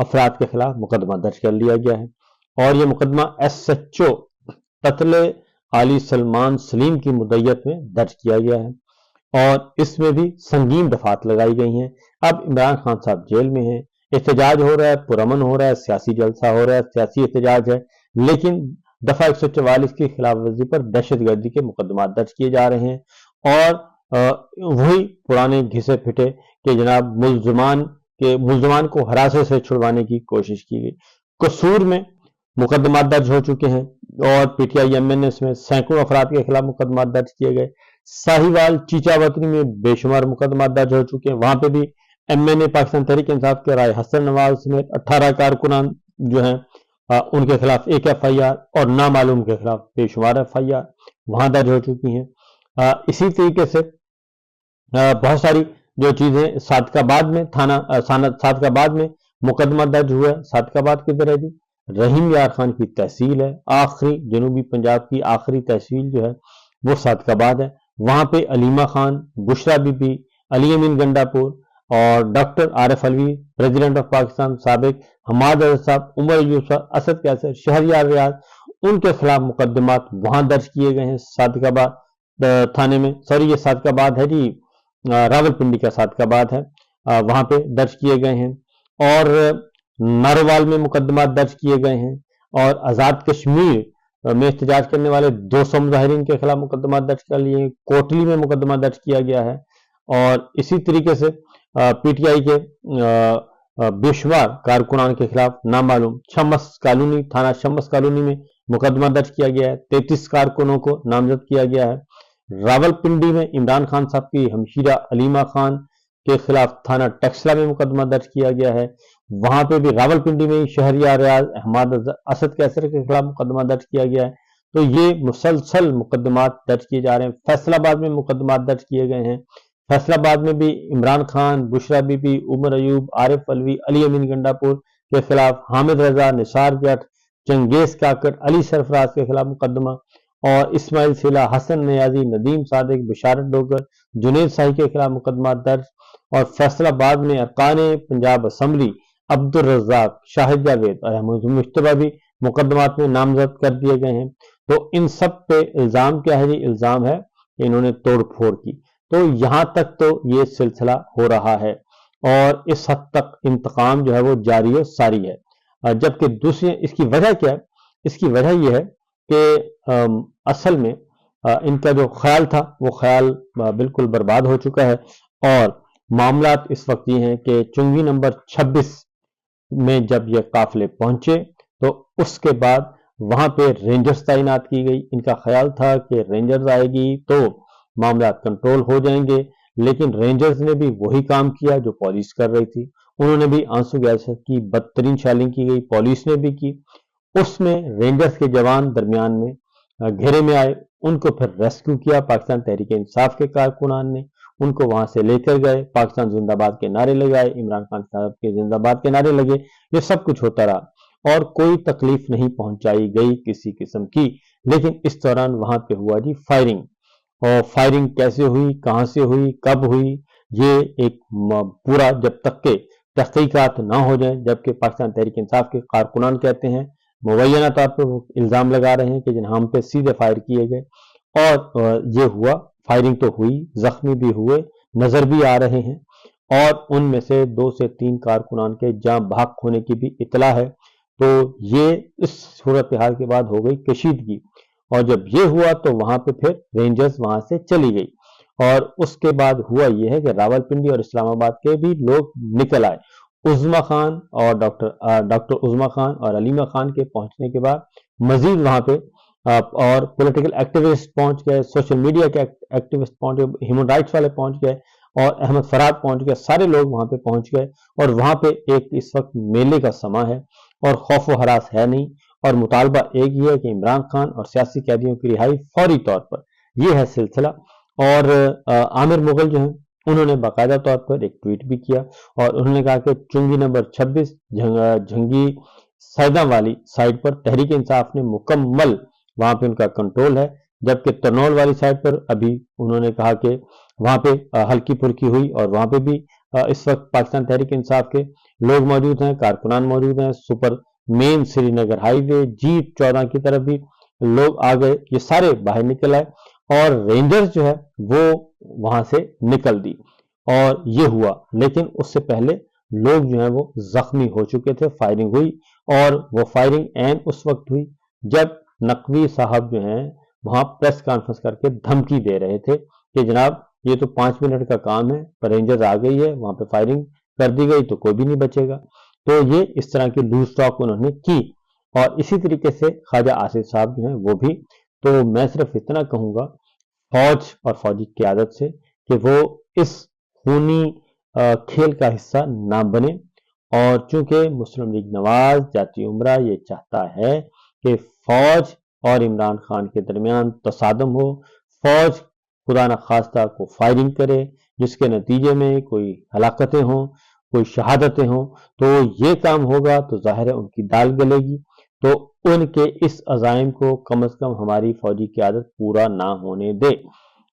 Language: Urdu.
افراد کے خلاف مقدمہ درج کر لیا گیا ہے اور یہ مقدمہ SHO قتل علی سلمان سلیم کی مدعیت میں درج کیا گیا ہے اور اس میں بھی سنگین دفعات لگائی گئی ہیں۔ اب عمران خان صاحب جیل میں ہیں، احتجاج ہو رہا ہے، پرامن ہو رہا ہے، سیاسی جلسہ ہو رہا ہے، سیاسی احتجاج ہے، لیکن دفعہ 144 کی خلاف ورزی پر دہشت گردی کے مقدمات درج کیے جا رہے ہیں اور وہی پرانے گھسے پھٹے کہ جناب ملزمان کو ہراسے سے چھڑوانے کی کوشش کی گئی۔ قصور میں مقدمات درج ہو چکے ہیں اور PTI MNS میں سینکڑوں افراد کے خلاف مقدمات درج کیے گئے۔ ساہیوال چیچا وطنی میں بے شمار مقدمات درج ہو چکے ہیں، وہاں پہ بھی MNA پاکستان تحریک انصاف کے رائے حسن نواز سمیت 18 کارکنان جو ہیں ان کے خلاف ایک FIR اور نامعلوم کے خلاف بے شمار FIR وہاں درج ہو چکی ہیں۔ اسی طریقے سے بہت ساری جو چیزیں صادقآباد میں مقدمہ درج ہوا ہے۔ صادقآباد کی طرح جی رحیم یار خان کی تحصیل ہے، آخری جنوبی پنجاب کی آخری تحصیل جو ہے وہ صادقآباد ہے، وہاں پہ علیمہ خان، بشرا بی بی، علی امین گنڈا پور اور doctor Arif Alvi, president of Pakistan سابق، حماد اظہر صاحب، عمر ایوب صاحب، اسد کیسر، شہریار ریاض، ان کے خلاف مقدمات وہاں درج کیے گئے ہیں صادقآباد تھانے میں۔ سوری یہ صادقآباد ہے جی، راولپنڈی کا صادقآباد ہے، وہاں پہ درج کیے گئے ہیں اور ناروال میں مقدمات درج کیے گئے ہیں اور آزاد کشمیر میں احتجاج کرنے والے 200 مظاہرین کے خلاف مقدمات درج کر لیے ہیں، کوٹلی میں مقدمہ درج کیا گیا ہے اور اسی طریقے سے PTI کے بے شمار کارکنان کے خلاف نامعلوم تھانہ شمس کالونی میں مقدمہ درج کیا گیا ہے، 33 کارکنوں کو نامزد کیا گیا ہے۔ راولپنڈی میں عمران خان صاحب کی ہمشیرہ علیمہ خان کے خلاف تھانہ ٹیکسلا میں مقدمہ درج کیا گیا ہے، وہاں پہ بھی راولپنڈی میں شہریار ریاض، احمد اسد کیسر کے خلاف مقدمہ درج کیا گیا ہے۔ تو یہ مسلسل مقدمات درج کیے جا رہے ہیں۔ فیصل آباد میں مقدمات درج کیے گئے ہیں، فیصل آباد میں بھی عمران خان، بشرا بی بی، عمر ایوب، عارف علوی، علی امین گنڈا پور کے خلاف، حامد رضا، نثار جٹ، چنگیز کاکڑ، علی سرفراز کے خلاف مقدمہ اور اسماعیل سیلا، حسن نیازی، ندیم صادق، بشارت ڈوگر، جنید شاہی کے خلاف مقدمات درج اور فیصل آباد میں ارکان پنجاب اسمبلی عبد الرزاق، شاہد جاوید اور احمد مشتبہ بھی مقدمات میں نامزد کر دیے گئے ہیں۔ تو ان سب پہ الزام کیا ہے جی؟ الزام ہے کہ انہوں نے توڑ پھوڑ کی۔ تو یہاں تک تو یہ سلسلہ ہو رہا ہے اور اس حد تک انتقام جو ہے وہ جاری و ساری ہے، جبکہ دوسری اس کی وجہ کیا ہے؟ اس کی وجہ یہ ہے کہ اصل میں ان کا جو خیال تھا وہ خیال بالکل برباد ہو چکا ہے اور معاملات اس وقت یہ ہیں کہ چنگی نمبر 26 میں جب یہ قافلے پہنچے تو اس کے بعد وہاں پہ رینجرز تعینات کی گئی۔ ان کا خیال تھا کہ رینجرز آئے گی تو معاملات کنٹرول ہو جائیں گے، لیکن رینجرز نے بھی وہی کام کیا جو پولیس کر رہی تھی، انہوں نے بھی آنسو گیس کی بدترین شیلنگ کی گئی، پولیس نے بھی کی۔ اس میں رینجرز کے جوان درمیان میں گھیرے میں آئے، ان کو پھر ریسکیو کیا پاکستان تحریک انصاف کے کارکنان نے، ان کو وہاں سے لے کر گئے، پاکستان زندہ باد کے نعرے لگائے، عمران خان صاحب کے زندہ باد کے نعرے لگے، یہ سب کچھ ہوتا رہا اور کوئی تکلیف نہیں پہنچائی گئی کسی قسم کی۔ لیکن اس دوران وہاں پہ ہوا جی فائرنگ، اور فائرنگ کیسے ہوئی، کہاں سے ہوئی، کب ہوئی، یہ ایک پورا جب تک کہ تحقیقات نہ ہو جائیں، جبکہ پاکستان تحریک انصاف کے کارکنان کہتے ہیں، مبینہ طور پر وہ الزام لگا رہے ہیں کہ جن ہم پہ سیدھے فائر کیے گئے اور یہ ہوا، فائرنگ تو ہوئی، زخمی بھی ہوئے، نظر بھی آ رہے ہیں اور ان میں سے 2 سے 3 کارکنان کے جاں بحق ہونے کی بھی اطلاع ہے۔ تو یہ اس صورتحال کے بعد ہو گئی کشیدگی اور جب یہ ہوا تو وہاں پہ پھر رینجرز وہاں سے چلی گئی اور اس کے بعد ہوا یہ ہے کہ راولپنڈی اور اسلام آباد کے بھی لوگ نکل آئے۔ عظمیٰ خان اور ڈاکٹر عظمیٰ خان اور علیمہ خان کے پہنچنے کے بعد مزید وہاں پہ اور پولیٹیکل ایکٹیوسٹ پہنچ گئے، سوشل میڈیا کے ایکٹیوسٹ پہنچ گئے، ہیومن رائٹس والے پہنچ گئے اور احمد فراد پہنچ گئے، سارے لوگ وہاں پہ پہنچ گئے اور وہاں پہ ایک اس وقت میلے کا سماں ہے اور خوف و ہراس ہے نہیں اور مطالبہ ایک ہی ہے کہ عمران خان اور سیاسی قیدیوں کی رہائی فوری طور پر، یہ ہے سلسلہ۔ اور عامر مغل جو ہیں انہوں نے باقاعدہ طور پر ایک ٹویٹ بھی کیا اور انہوں نے کہا کہ چنگی نمبر 26 جھنگی سیداں والی سائٹ پر تحریک انصاف نے مکمل وہاں پہ ان کا کنٹرول ہے، جبکہ ترنول والی سائٹ پر ابھی انہوں نے کہا کہ وہاں پہ ہلکی پھلکی ہوئی اور وہاں پہ بھی اس وقت پاکستان تحریک انصاف کے لوگ موجود ہیں، کارکنان موجود ہیں، سپر مین سری نگر ہائی وے جیپ 14 کی طرف بھی لوگ آ گئے، یہ سارے باہر نکل آئے اور رینجرز جو ہے وہ وہاں سے نکل دی اور یہ ہوا، لیکن اس سے پہلے لوگ جو ہیں وہ زخمی ہو چکے تھے، فائرنگ ہوئی اور وہ فائرنگ عین اس وقت ہوئی جب نقوی صاحب جو ہیں وہاں پریس کانفرنس کر کے دھمکی دے رہے تھے کہ جناب یہ تو 5 منٹ کا کام ہے، رینجرز آ گئی ہے، وہاں پہ فائرنگ کر دی گئی تو کوئی بھی نہیں بچے گا۔ تو یہ اس طرح کی لوز ٹاک انہوں نے کی اور اسی طریقے سے خواجہ آصف صاحب جو ہیں وہ بھی، تو میں صرف اتنا کہوں گا فوج اور فوجی قیادت سے کہ وہ اس خونی کھیل کا حصہ نہ بنے، اور چونکہ مسلم لیگ نواز جاتی عمرہ یہ چاہتا ہے کہ فوج اور عمران خان کے درمیان تصادم ہو، فوج خدا نخواستہ کو فائرنگ کرے جس کے نتیجے میں کوئی ہلاکتیں ہوں، کوئی شہادتیں ہوں، تو یہ کام ہوگا تو ظاہر ہے ان کی دال گلے گی، تو ان کے اس عزائم کو کم از کم ہماری فوجی قیادت پورا نہ ہونے دے۔